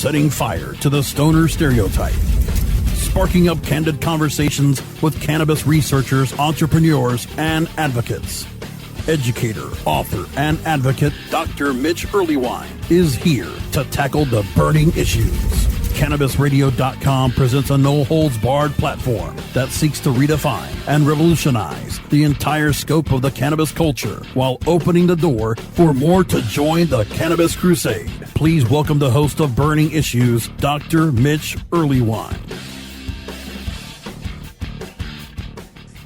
setting fire to the stoner stereotype, sparking up candid conversations with cannabis researchers, entrepreneurs, and advocates. Educator, author, and advocate Dr. Mitch Earleywine is here to tackle the burning issues. CannabisRadio.com presents a no-holds-barred platform that seeks to redefine and revolutionize the entire scope of the cannabis culture while opening the door for more to join the cannabis crusade. Please welcome the host of Burning Issues, Dr. Mitch Earleywine.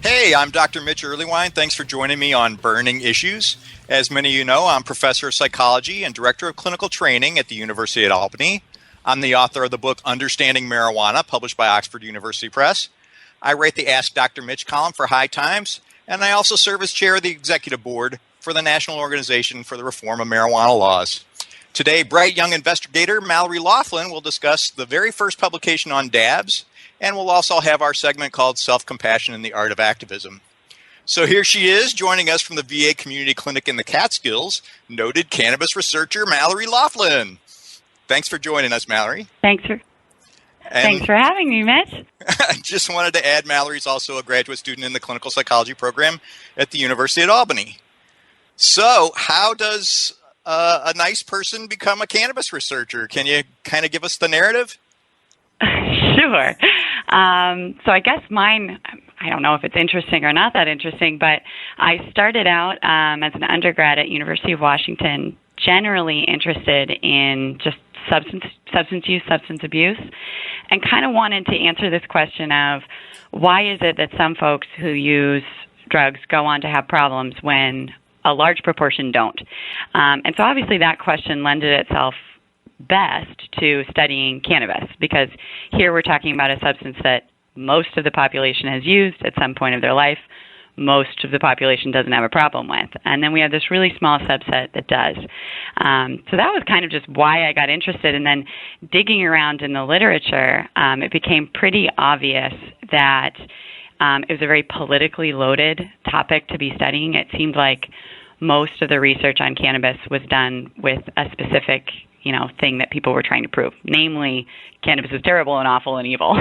Hey, I'm Dr. Mitch Earleywine. Thanks for joining me on Burning Issues. As many of you know, I'm professor of psychology and director of clinical training at the University at Albany. I'm the author of the book Understanding Marijuana, published by Oxford University Press. I write the Ask Dr. Mitch column for High Times, and I also serve as chair of the executive board for the National Organization for the Reform of Marijuana Laws. Today, bright young investigator Mallory Loflin will discuss the very first publication on dabs, and we'll also have our segment called Self-Compassion and the Art of Activism. So here she is, joining us from the VA Community Clinic in the Catskills, noted cannabis researcher Mallory Loflin. Thanks for joining us, Mallory. Thanks for having me, Mitch. I just wanted to add, Mallory's also a graduate student in the clinical psychology program at the University at Albany. So how does a nice person become a cannabis researcher? Can you kind of give us the narrative? Sure. So I guess mine, I don't know if it's interesting or not that interesting, but I started out as an undergrad at University of Washington, generally interested in just substance use, substance abuse, and kind of wanted to answer this question of why is it that some folks who use drugs go on to have problems when a large proportion don't? And so obviously that question lended itself best to studying cannabis, because here we're talking about a substance that most of the population has used at some point of their life. Most of the population doesn't have a problem with. And then we have this really small subset that does. So that was kind of just why I got interested. And then digging around in the literature, it became pretty obvious that it was a very politically loaded topic to be studying. It seemed like most of the research on cannabis was done with a specific thing that people were trying to prove, namely cannabis is terrible and awful and evil.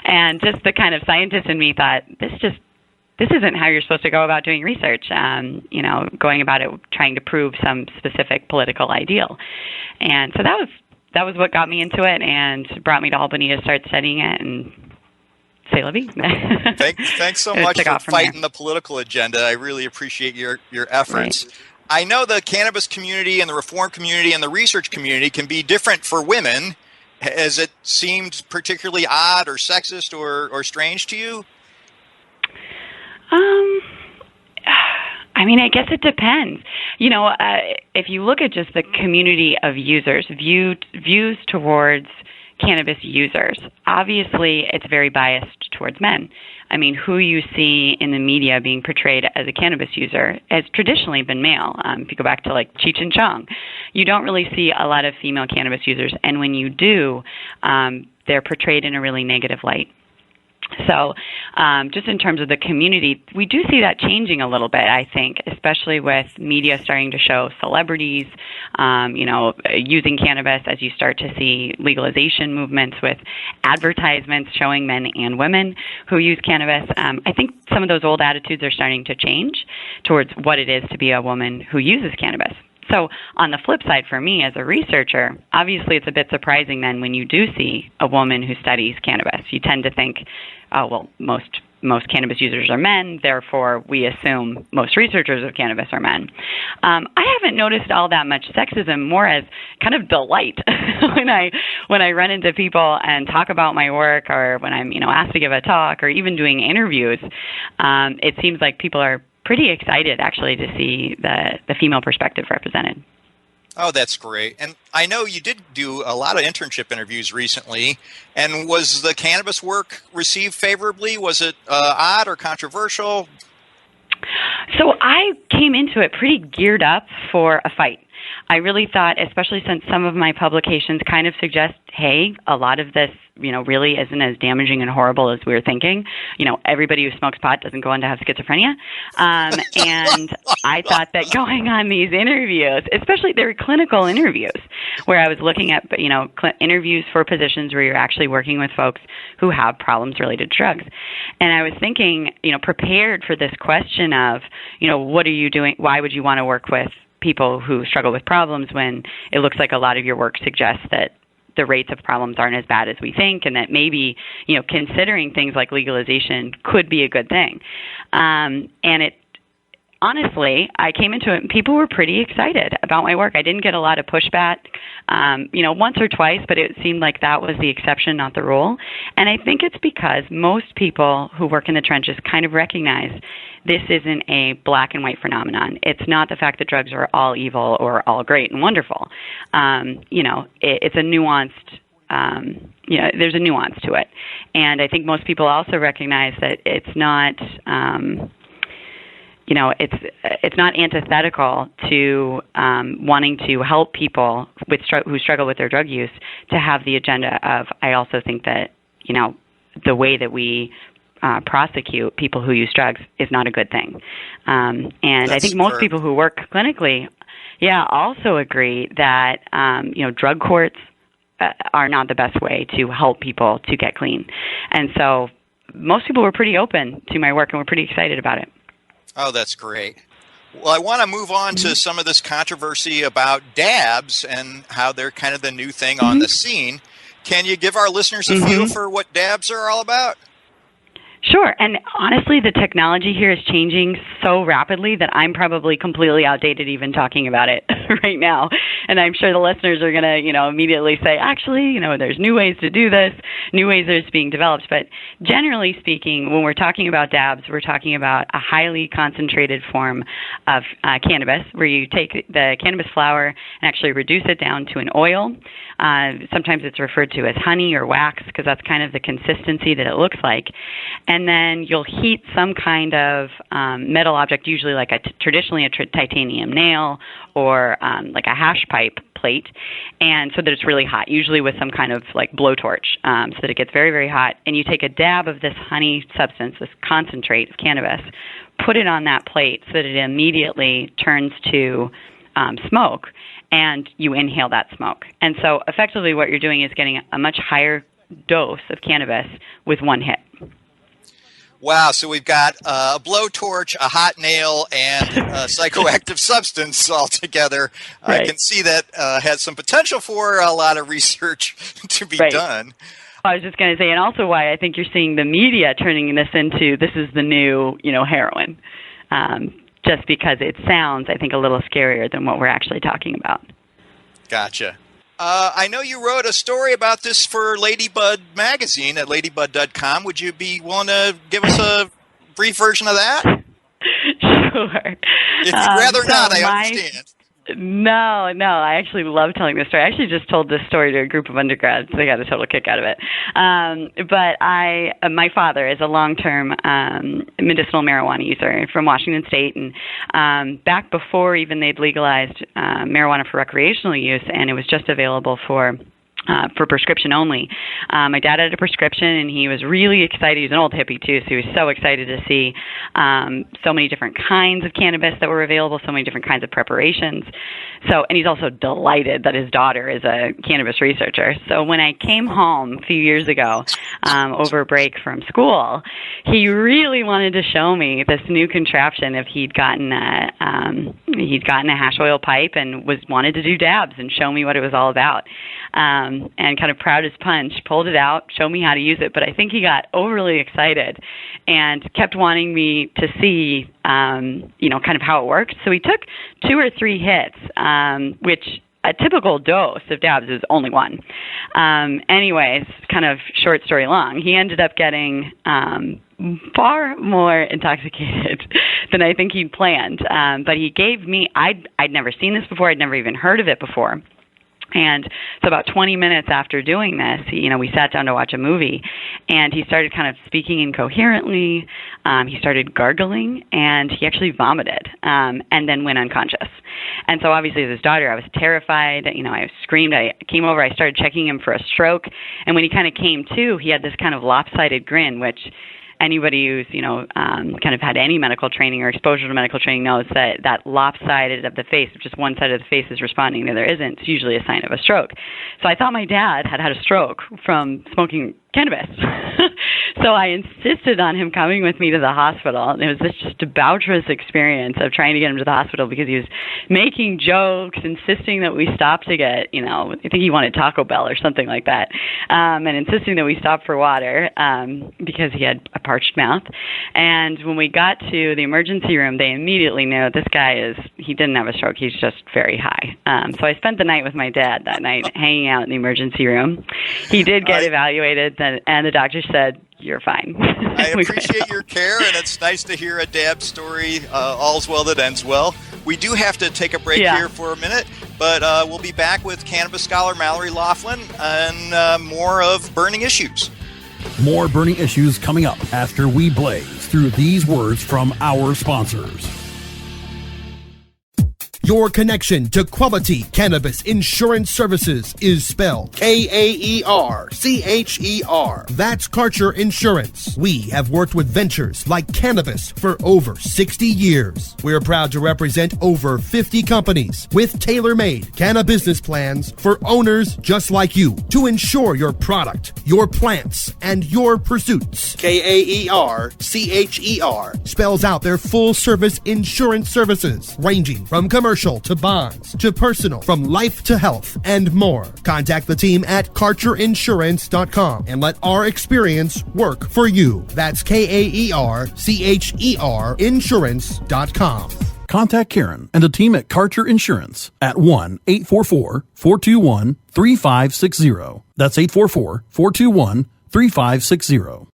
And just the kind of scientist in me thought, this isn't how you're supposed to go about doing research, going about it trying to prove some specific political ideal. And so that was what got me into it and brought me to Albany to start studying it, and c'est la vie. Thanks so much for fighting the political agenda. I really appreciate your efforts. Right. I know the cannabis community and the reform community and the research community can be different for women. Has it seemed particularly odd or sexist or strange to you? I guess it depends. If you look at just the community of users, views towards cannabis users, obviously it's very biased towards men. Who you see in the media being portrayed as a cannabis user has traditionally been male. If you go back to like Cheech and Chong, you don't really see a lot of female cannabis users. And when you do, they're portrayed in a really negative light. So just in terms of the community, we do see that changing a little bit, I think, especially with media starting to show celebrities, using cannabis, as you start to see legalization movements with advertisements showing men and women who use cannabis. I think some of those old attitudes are starting to change towards what it is to be a woman who uses cannabis. So on the flip side, for me as a researcher, obviously it's a bit surprising then when you do see a woman who studies cannabis. You tend to think, oh, well, most cannabis users are men, therefore we assume most researchers of cannabis are men. I haven't noticed all that much sexism, more as kind of delight when I run into people and talk about my work, or when I'm asked to give a talk, or even doing interviews. It seems like people are pretty excited, actually, to see the female perspective represented. Oh, that's great. And I know you did do a lot of internship interviews recently. And was the cannabis work received favorably? Was it odd or controversial? So I came into it pretty geared up for a fight. I really thought, especially since some of my publications kind of suggest, hey, a lot of this, really isn't as damaging and horrible as we were thinking. Everybody who smokes pot doesn't go on to have schizophrenia. And I thought that going on these interviews, especially they were clinical interviews, where I was looking at, interviews for positions where you're actually working with folks who have problems related to drugs. And I was thinking, prepared for this question of, what are you doing? Why would you want to work with people who struggle with problems when it looks like a lot of your work suggests that the rates of problems aren't as bad as we think, and that maybe, considering things like legalization could be a good thing. And honestly, I came into it and people were pretty excited about my work. I didn't get a lot of pushback, once or twice, but it seemed like that was the exception, not the rule. And I think it's because most people who work in the trenches kind of recognize this isn't a black and white phenomenon. It's not the fact that drugs are all evil or all great and wonderful. It's a nuanced, there's a nuance to it. And I think most people also recognize that it's not, it's not antithetical to wanting to help people who struggle with their drug use to have the agenda of, I also think that, the way that we prosecute people who use drugs is not a good thing. And I think most people who work clinically, also agree that, drug courts are not the best way to help people to get clean. And so most people were pretty open to my work and were pretty excited about it. Oh, that's great. Well, I want to move on to some of this controversy about dabs and how they're kind of the new thing on the scene. Can you give our listeners a feel for what dabs are all about? Sure. And honestly, the technology here is changing so rapidly that I'm probably completely outdated even talking about it right now. And I'm sure the listeners are going to, immediately say, actually, there's new ways to do this, new ways that it's being developed. But generally speaking, when we're talking about dabs, we're talking about a highly concentrated form of cannabis, where you take the cannabis flower and actually reduce it down to an oil. Sometimes it's referred to as honey or wax, because that's kind of the consistency that it looks like. And then you'll heat some kind of metal object, usually like traditionally a titanium nail or like a hash pipe plate, and so that it's really hot, usually with some kind of like blowtorch, so that it gets very, very hot. And you take a dab of this honey substance, this concentrate of cannabis, put it on that plate so that it immediately turns to smoke, and you inhale that smoke. And so effectively what you're doing is getting a much higher dose of cannabis with one hit. Wow, so we've got a blowtorch, a hot nail, and a psychoactive substance all together. Right. I can see that has some potential for a lot of research to be done. I was just going to say, and also why I think you're seeing the media turning this into, this is the new, heroin, just because it sounds, I think, a little scarier than what we're actually talking about. Gotcha. I know you wrote a story about this for Ladybud magazine at ladybud.com. Would you be willing to give us a brief version of that? Sure. If you'd rather not, I understand. No, I actually love telling this story. I actually just told this story to a group of undergrads. They got a total kick out of it. But my father is a long-term medicinal marijuana user from Washington State, and back before even they'd legalized marijuana for recreational use, and it was just available for prescription only. My dad had a prescription, and he was really excited. He was an old hippie, too, so he was so excited to see so many different kinds of cannabis that were available, so many different kinds of preparations. And he's also delighted that his daughter is a cannabis researcher. So when I came home a few years ago over break from school, he really wanted to show me this new contraption. If he'd gotten a hash oil pipe and wanted to do dabs and show me what it was all about. And kind of proud as punch, pulled it out, showed me how to use it. But I think he got overly excited and kept wanting me to see, kind of how it worked. So he took 2 or 3 hits, which a typical dose of dabs is only 1. Anyways, kind of short story long, he ended up getting far more intoxicated than I think he'd planned. But he gave me, I'd never seen this before. I'd never even heard of it before. And so about 20 minutes after doing this, we sat down to watch a movie, and he started kind of speaking incoherently. He started gargling, and he actually vomited, and then went unconscious. And so obviously as his daughter, I was terrified. I screamed. I came over. I started checking him for a stroke. And when he kind of came to, he had this kind of lopsided grin, which anybody who's, kind of had any medical training or exposure to medical training knows that lopsided of the face, if just one side of the face is responding, the other isn't, it's usually a sign of a stroke. So I thought my dad had had a stroke from smoking cannabis. So I insisted on him coming with me to the hospital. And it was this just debaucherous experience of trying to get him to the hospital because he was making jokes, insisting that we stop to get, I think he wanted Taco Bell or something like that, and insisting that we stop for water because he had a parched mouth. And when we got to the emergency room, they immediately knew this guy he didn't have a stroke. He's just very high. So I spent the night with my dad that night hanging out in the emergency room. He did get evaluated, and the doctor said, "You're fine." I appreciate your care, and it's nice to hear a dab story, all's well that ends well. We do have to take a break here for a minute, but we'll be back with cannabis scholar Mallory Loflin and more of Burning Issues. More Burning Issues coming up after we blaze through these words from our sponsors. Your connection to quality cannabis insurance services is spelled Kaercher. That's Karcher Insurance. We have worked with ventures like Cannabis for over 60 years. We're proud to represent over 50 companies with tailor-made cannabis plans for owners just like you to insure your product, your plants, and your pursuits. Kaercher spells out their full-service insurance services ranging from commercial to bonds, to personal, from life to health, and more. Contact the team at CarcherInsurance.com and let our experience work for you. That's Kaercher Insurance.com. Contact Karen and the team at Karcher Insurance at 1-844-421-3560. That's 844-421-3560.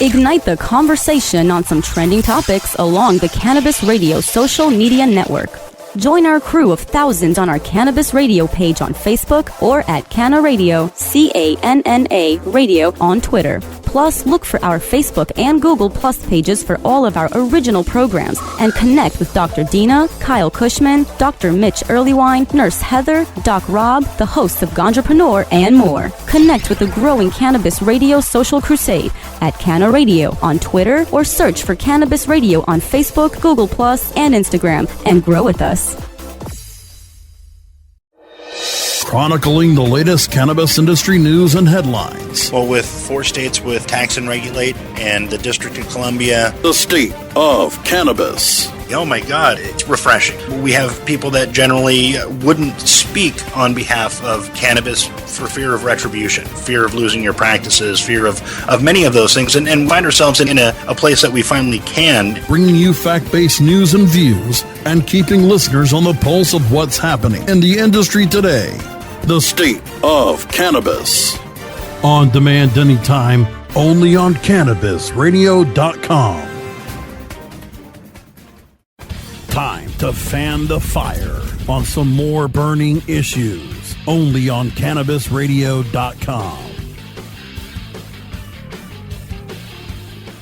Ignite the conversation on some trending topics along the Cannabis Radio social media network. Join our crew of thousands on our Cannabis Radio page on Facebook or at Canna Radio, CANNA Radio on Twitter. Plus, look for our Facebook and Google Plus pages for all of our original programs and connect with Dr. Dina, Kyle Cushman, Dr. Mitch Earleywine, Nurse Heather, Doc Rob, the hosts of Ganjapreneur, and more. Connect with the growing Cannabis Radio social crusade at Canna Radio on Twitter or search for Cannabis Radio on Facebook, Google Plus, and Instagram and grow with us. Chronicling the latest cannabis industry news and headlines. Well, with 4 states with tax and regulate and the District of Columbia. The state of cannabis. Oh my God, it's refreshing. We have people that generally wouldn't speak on behalf of cannabis for fear of retribution, fear of losing your practices, fear of many of those things, and find ourselves in a place that we finally can. Bringing you fact-based news and views and keeping listeners on the pulse of what's happening in the industry today. The state of cannabis. On demand anytime, only on CannabisRadio.com. Time to fan the fire on some more burning issues, only on CannabisRadio.com.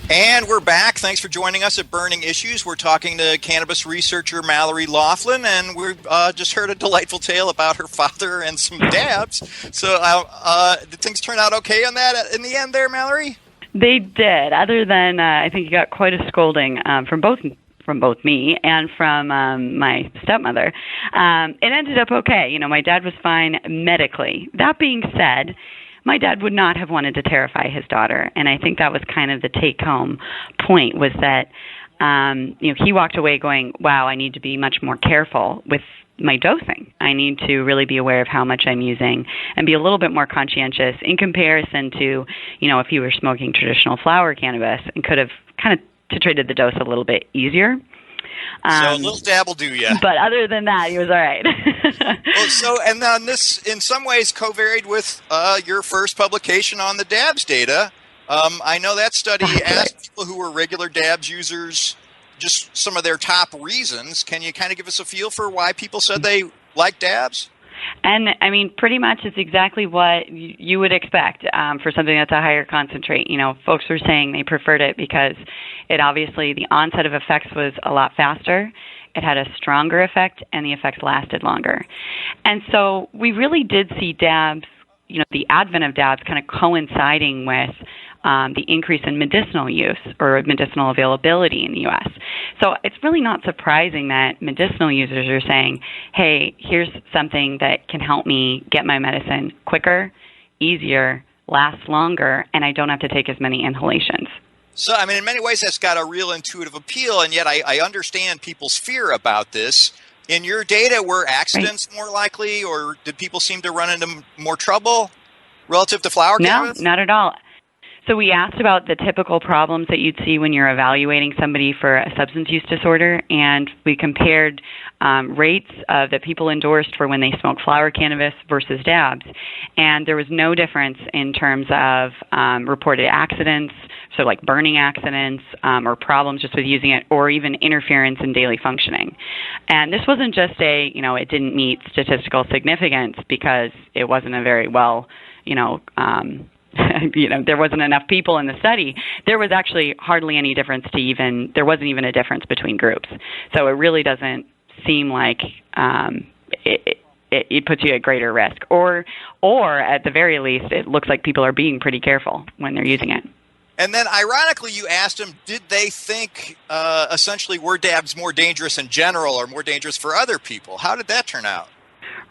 And we're back. Thanks for joining us at Burning Issues. We're talking to cannabis researcher Mallory Loflin, and we've just heard a delightful tale about her father and some dabs. So did things turn out okay on that in the end there, Mallory? They did, other than I think you got quite a scolding from both me and from my stepmother. It ended up okay. My dad was fine medically. That being said, my dad would not have wanted to terrify his daughter, and I think that was kind of the take-home point, was that he walked away going, wow, I need to be much more careful with my dosing. I need to really be aware of how much I'm using and be a little bit more conscientious in comparison to, if he were smoking traditional flower cannabis and could have kind of titrated the dose a little bit easier. So a little dab will do ya. But other than that, he was all right. Well, and then this, in some ways, co-varied with your first publication on the DABS data. I know that study asked people who were regular DABS users just some of their top reasons. Can you kind of give us a feel for why people said they like DABS? And I mean, pretty much it's exactly what you would expect for something that's a higher concentrate. You know, folks were saying they preferred it because it obviously, the onset of effects was a lot faster. It had a stronger effect, and the effects lasted longer. And so we really did see dabs, you know, the advent of dabs kind of coinciding with the increase in medicinal use or medicinal availability in the U.S. So it's really not surprising that medicinal users are saying, hey, here's something that can help me get my medicine quicker, easier, last longer, and I don't have to take as many inhalations. So, I mean, in many ways, that's got a real intuitive appeal, and yet I understand people's fear about this. In your data, were accidents more likely, or did people seem to run into more trouble relative to flower cannabis? No, not at all. So we asked about the typical problems that you'd see when you're evaluating somebody for a substance use disorder, and we compared rates that people endorsed for when they smoked flower cannabis versus dabs. And there was no difference in terms of reported accidents, so like burning accidents or problems just with using it, or even interference in daily functioning. And this wasn't just it didn't meet statistical significance because it wasn't a very well, there wasn't enough people in the study. There was actually hardly any difference there wasn't even a difference between groups. So it really doesn't seem like it puts you at greater risk. Or at the very least, it looks like people are being pretty careful when they're using it. And then, ironically, you asked them, did they think, essentially, were dabs more dangerous in general or more dangerous for other people? How did that turn out?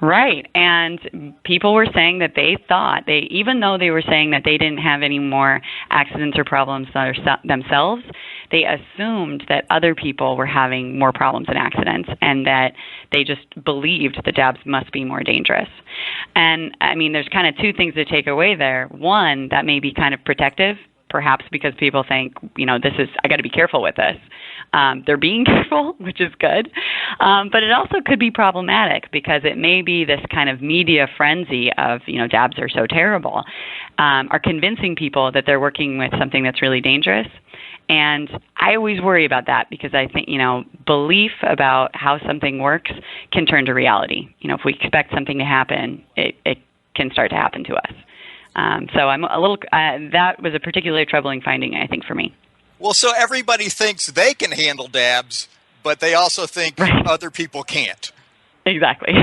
Right. And people were saying that they thought, even though they were saying that they didn't have any more accidents or problems themselves, they assumed that other people were having more problems and accidents, and that they just believed the dabs must be more dangerous. And, I mean, there's kind of two things to take away there. One, that may be kind of protective, perhaps because people think, I got to be careful with this. They're being careful, which is good. But it also could be problematic because it may be this kind of media frenzy of, dabs are so terrible, are convincing people that they're working with something that's really dangerous. And I always worry about that because I think, belief about how something works can turn to reality. If we expect something to happen, it can start to happen to us. So I'm a little. That was a particularly troubling finding, I think, for me. Well, so everybody thinks they can handle dabs, but they also think other people can't. Exactly.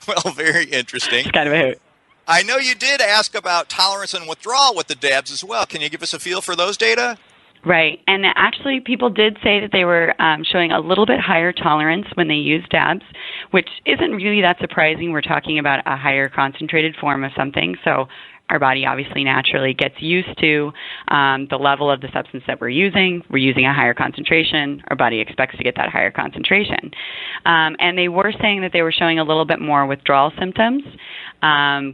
Well, very interesting. It's kind of a hoot. I know you did ask about tolerance and withdrawal with the dabs as well. Can you give us a feel for those data? Right. And actually, people did say that they were showing a little bit higher tolerance when they used dabs, which isn't really that surprising. We're talking about a higher concentrated form of something. So our body obviously naturally gets used to the level of the substance that we're using. We're using a higher concentration. Our body expects to get that higher concentration. And they were saying that they were showing a little bit more withdrawal symptoms,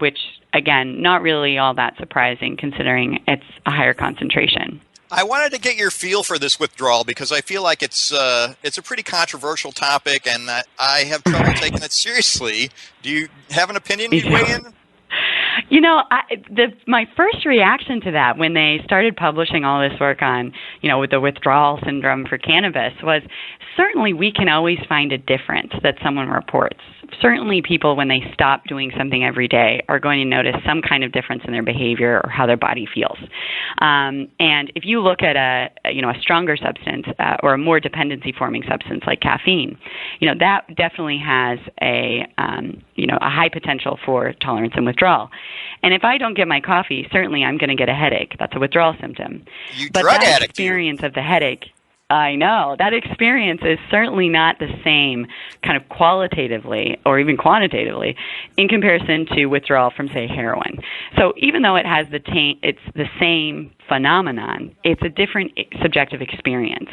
which, again, not really all that surprising considering it's a higher concentration. I wanted to get your feel for this withdrawal because I feel like it's a pretty controversial topic, and I have trouble taking it seriously. Do you have an opinion you'd weigh in? My first reaction to that when they started publishing all this work on, with the withdrawal syndrome for cannabis was certainly we can always find a difference that someone reports. Certainly people, when they stop doing something every day, are going to notice some kind of difference in their behavior or how their body feels. And if you look at a stronger substance or a more dependency-forming substance like caffeine, that definitely has a high potential for tolerance and withdrawal. And if I don't get my coffee, certainly I'm going to get a headache. That's a withdrawal symptom. But that experience of the headache, I know, that experience is certainly not the same kind of qualitatively or even quantitatively in comparison to withdrawal from, say, heroin. So even though it has it's the same phenomenon, it's a different subjective experience.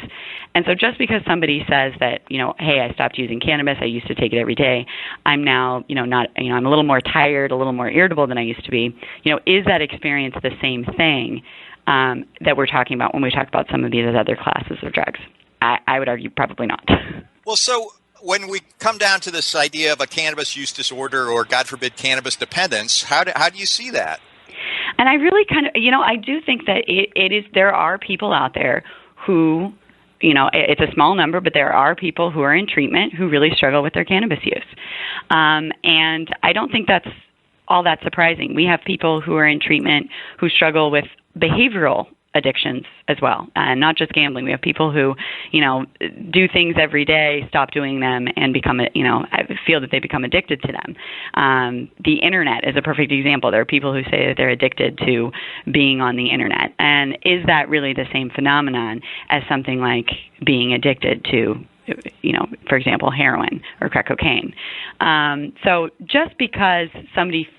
And so just because somebody says that, hey, I stopped using cannabis, I used to take it every day, I'm now, I'm a little more tired, a little more irritable than I used to be, is that experience the same thing that we're talking about when we talk about some of these other classes of drugs? I would argue probably not. Well, so when we come down to this idea of a cannabis use disorder or, God forbid, cannabis dependence, how do you see that? And I really kind of, I do think that it is, there are people out there who it's a small number, but there are people who are in treatment who really struggle with their cannabis use. And I don't think that's all that surprising. We have people who are in treatment who struggle with behavioral addictions as well, and not just gambling. We have people who, do things every day, stop doing them, and feel that they become addicted to them. The internet is a perfect example. There are people who say that they're addicted to being on the internet. And is that really the same phenomenon as something like being addicted to, for example, heroin or crack cocaine? So just because somebody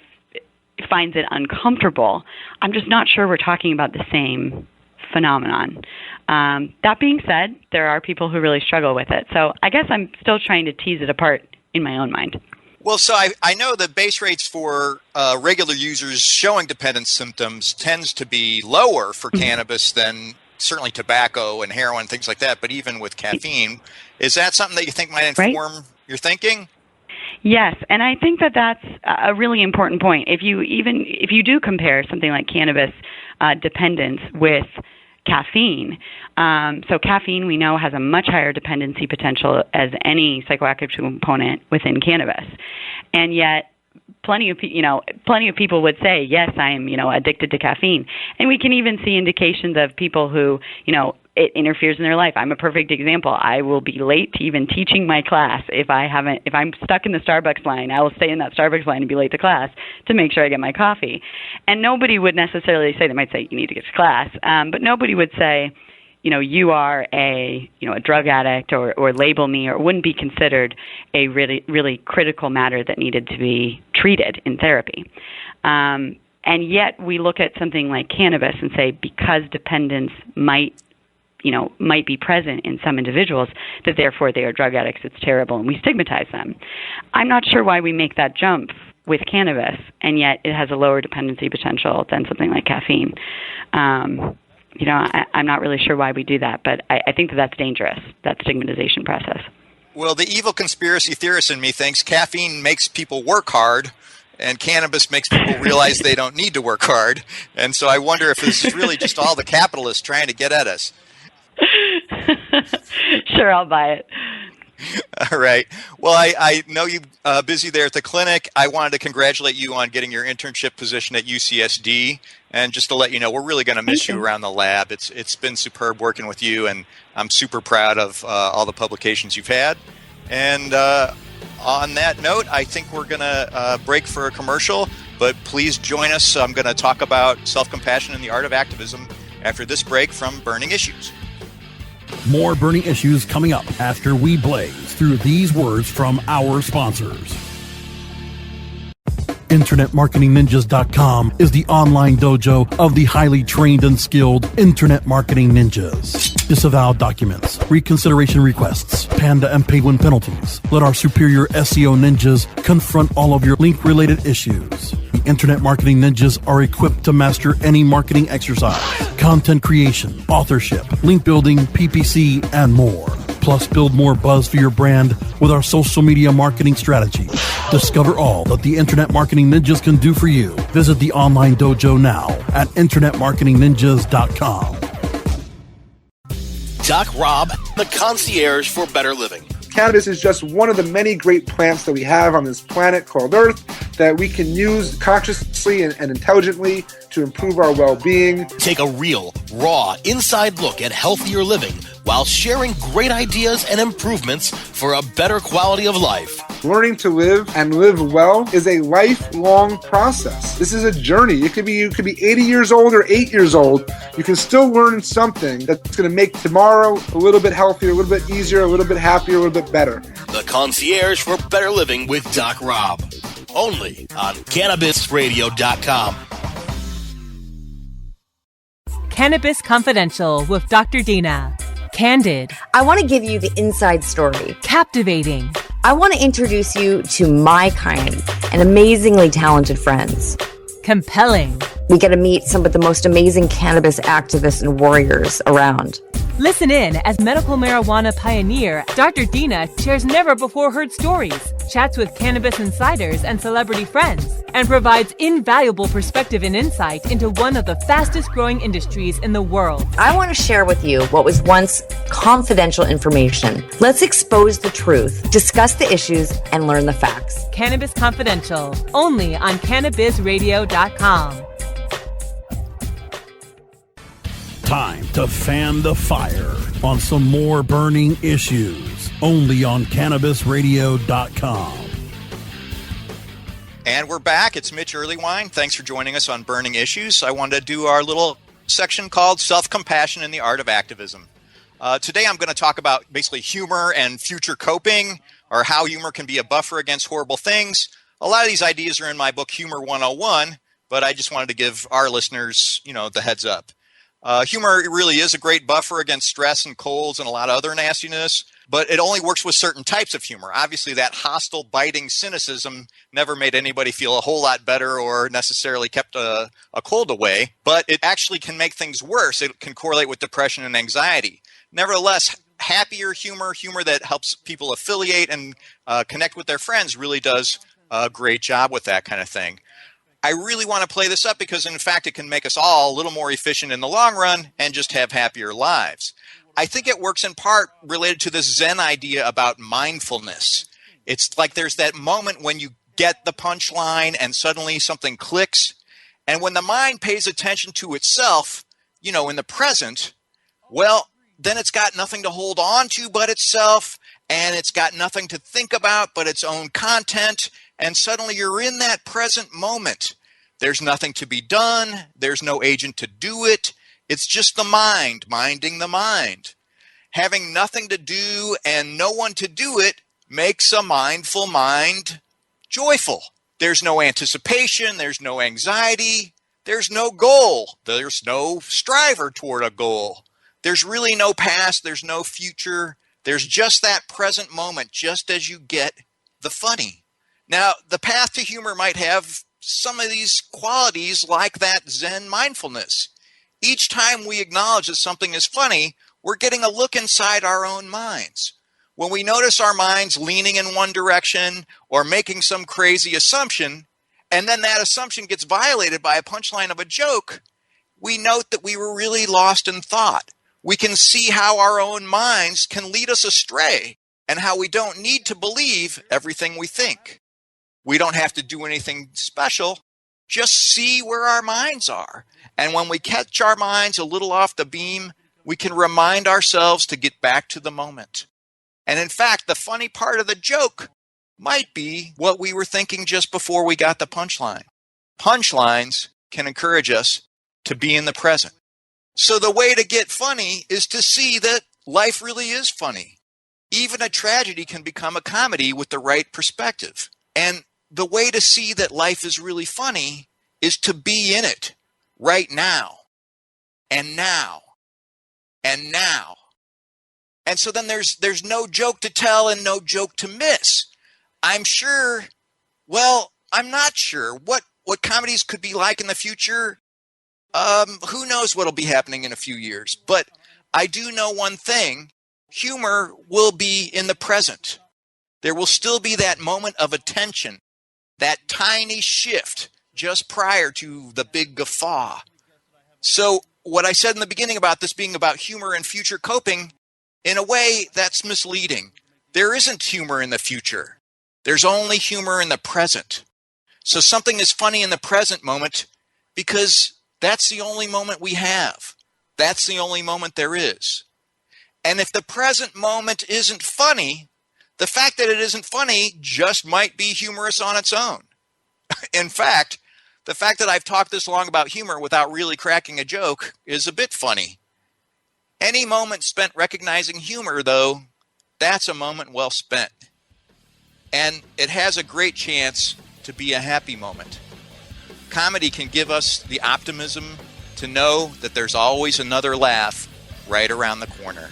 finds it uncomfortable, I'm just not sure we're talking about the same phenomenon. That being said, there are people who really struggle with it. So I guess I'm still trying to tease it apart in my own mind. Well, so I know the base rates for regular users showing dependence symptoms tends to be lower for cannabis than certainly tobacco and heroin, things like that. But even with caffeine, is that something that you think might inform your thinking? Yes, and I think that that's a really important point. If you do compare something like cannabis dependence with caffeine, so caffeine we know has a much higher dependency potential as any psychoactive component within cannabis, and yet plenty of people would say, yes, I am addicted to caffeine, and we can even see indications of people who it interferes in their life. I'm a perfect example. I will be late to even teaching my class if I'm stuck in the Starbucks line. I will stay in that Starbucks line and be late to class to make sure I get my coffee. And nobody would necessarily say, they might say you need to get to class, but nobody would say, you are a drug addict or label me, or wouldn't be considered a really, really critical matter that needed to be treated in therapy. And yet we look at something like cannabis and say, because dependence might be present in some individuals, that therefore they are drug addicts, it's terrible, and we stigmatize them. I'm not sure why we make that jump with cannabis, and yet it has a lower dependency potential than something like caffeine. I'm not really sure why we do that, but I think that's dangerous, that stigmatization process. Well, the evil conspiracy theorist in me thinks caffeine makes people work hard, and cannabis makes people realize they don't need to work hard. And so I wonder if this is really just all the capitalists trying to get at us. Sure, I'll buy it. All right. Well, I know you're busy there at the clinic. I wanted to congratulate you on getting your internship position at UCSD. And just to let you know, we're really going to miss you around the lab. It's been superb working with you, and I'm super proud of all the publications you've had. And on that note, I think we're going to break for a commercial. But please join us. I'm going to talk about self-compassion and the art of activism after this break from Burning Issues. More Burning Issues coming up after we blaze through these words from our sponsors. InternetMarketingNinjas.com is the online dojo of the highly trained and skilled Internet Marketing Ninjas. Disavow documents, reconsideration requests, panda and penguin penalties. Let our superior SEO ninjas confront all of your link-related issues. The Internet Marketing Ninjas are equipped to master any marketing exercise, content creation, authorship, link building, PPC, and more. Plus, build more buzz for your brand with our social media marketing strategy. Discover all that the Internet Marketing Ninjas can do for you. Visit the online dojo now at InternetMarketingNinjas.com. Doc Rob, the concierge for better living. Cannabis is just one of the many great plants that we have on this planet called Earth that we can use consciously and intelligently to improve our well-being. Take a real, raw, inside look at healthier living while sharing great ideas and improvements for a better quality of life. Learning to live and live well is a lifelong process. This is a journey. You could be 80 years old or 8 years old. You can still learn something that's going to make tomorrow a little bit healthier, a little bit easier, a little bit happier, a little bit better. The Concierge for Better Living with Doc Rob. Only on CannabisRadio.com. Cannabis Confidential with Dr. Dina. Candid. I want to give you the inside story. Captivating. I want to introduce you to my kind and amazingly talented friends. Compelling. We get to meet some of the most amazing cannabis activists and warriors around. Listen in as medical marijuana pioneer Dr. Dina shares never-before-heard stories, chats with cannabis insiders and celebrity friends, and provides invaluable perspective and insight into one of the fastest growing industries in the world. I want to share with you what was once confidential information. Let's expose the truth, discuss the issues, and learn the facts. Cannabis Confidential, only on CannabisRadio.com. Time to fan the fire on some more burning issues, only on CannabisRadio.com. And we're back. It's Mitch Earleywine. Thanks for joining us on Burning Issues. I wanted to do our little section called Self-Compassion and the Art of Activism. Today I'm going to talk about basically humor and future coping, or how humor can be a buffer against horrible things. A lot of these ideas are in my book, Humor 101, but I just wanted to give our listeners, the heads up. Humor really is a great buffer against stress and colds and a lot of other nastiness, but it only works with certain types of humor. Obviously, that hostile, biting cynicism never made anybody feel a whole lot better or necessarily kept a cold away, but it actually can make things worse. It can correlate with depression and anxiety. Nevertheless, happier humor that helps people affiliate and connect with their friends really does a great job with that kind of thing. I really want to play this up because, in fact, it can make us all a little more efficient in the long run and just have happier lives. I think it works in part related to this Zen idea about mindfulness. It's like there's that moment when you get the punchline and suddenly something clicks. And when the mind pays attention to itself, in the present, well, then it's got nothing to hold on to but itself, and it's got nothing to think about but its own content. And suddenly you're in that present moment. There's nothing to be done. There's no agent to do it. It's just the mind minding the mind. Having nothing to do and no one to do it makes a mindful mind joyful. There's no anticipation. There's no anxiety. There's no goal. There's no striver toward a goal. There's really no past. There's no future. There's just that present moment, just as you get the funny. Now, the path to humor might have some of these qualities like that Zen mindfulness. Each time we acknowledge that something is funny, we're getting a look inside our own minds. When we notice our minds leaning in one direction or making some crazy assumption, and then that assumption gets violated by a punchline of a joke, we note that we were really lost in thought. We can see how our own minds can lead us astray and how we don't need to believe everything we think. We don't have to do anything special, just see where our minds are. And when we catch our minds a little off the beam, we can remind ourselves to get back to the moment. And in fact, the funny part of the joke might be what we were thinking just before we got the punchline. Punchlines can encourage us to be in the present. So the way to get funny is to see that life really is funny. Even a tragedy can become a comedy with the right perspective. And the way to see that life is really funny is to be in it right now and now and now. And so then there's no joke to tell and no joke to miss. I'm not sure what comedies could be like in the future. Who knows what'll be happening in a few years, but I do know one thing. Humor will be in the present. There will still be that moment of attention, that tiny shift just prior to the big guffaw. So what I said in the beginning about this being about humor and future coping, in a way, that's misleading. There isn't humor in the future. There's only humor in the present. So something is funny in the present moment because that's the only moment we have. That's the only moment there is. And if the present moment isn't funny, the fact that it isn't funny just might be humorous on its own. In fact, the fact that I've talked this long about humor without really cracking a joke is a bit funny. Any moment spent recognizing humor, though, that's a moment well spent. And it has a great chance to be a happy moment. Comedy can give us the optimism to know that there's always another laugh right around the corner.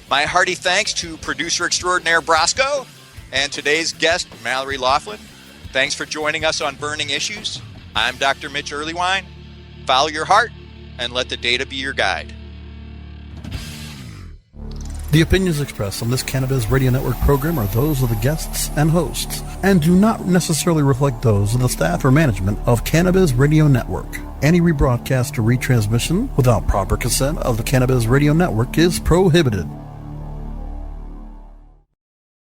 My hearty thanks to producer extraordinaire Brosco and today's guest, Mallory Loflin. Thanks for joining us on Burning Issues. I'm Dr. Mitch Earleywine. Follow your heart and let the data be your guide. The opinions expressed on this Cannabis Radio Network program are those of the guests and hosts, and do not necessarily reflect those of the staff or management of Cannabis Radio Network. Any rebroadcast or retransmission without proper consent of the Cannabis Radio Network is prohibited.